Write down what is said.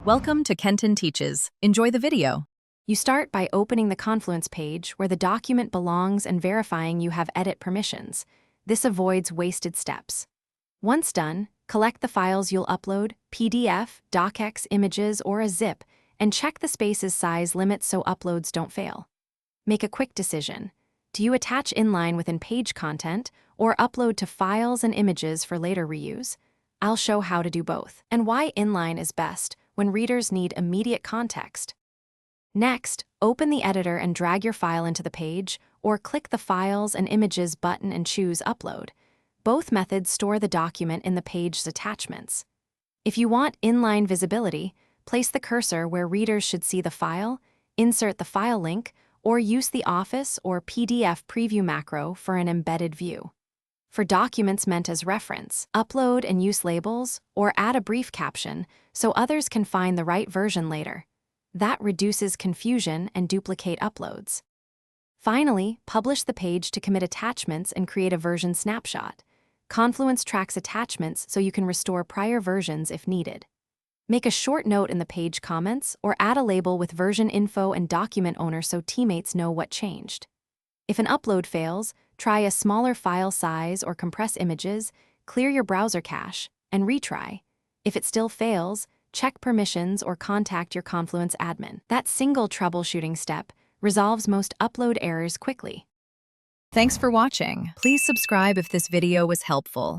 Welcome to Kenton Teaches. Enjoy the video. You start by opening the Confluence page where the document belongs and verifying you have edit permissions. This avoids wasted steps. Once done, collect the files you'll upload, PDF, docx, images, or a zip, and check the space's size limit so uploads don't fail. Make a quick decision. Do you attach inline within page content or upload to files and images for later reuse? I'll show how to do both and why inline is best when readers need immediate context. Next, open the editor and drag your file into the page, or click the Files and Images button and choose Upload. Both methods store the document in the page's attachments. If you want inline visibility, place the cursor where readers should see the file, insert the file link, or use the Office or PDF preview macro for an embedded view. For documents meant as reference, upload and use labels, or add a brief caption so others can find the right version later. That reduces confusion and duplicate uploads. Finally, publish the page to commit attachments and create a version snapshot. Confluence tracks attachments so you can restore prior versions if needed. Make a short note in the page comments or add a label with version info and document owner so teammates know what changed. If an upload fails, try a smaller file size or compress images, clear your browser cache, and retry. If it still fails, check permissions or contact your Confluence admin. That single troubleshooting step resolves most upload errors quickly. Thanks for watching. Please subscribe if this video was helpful.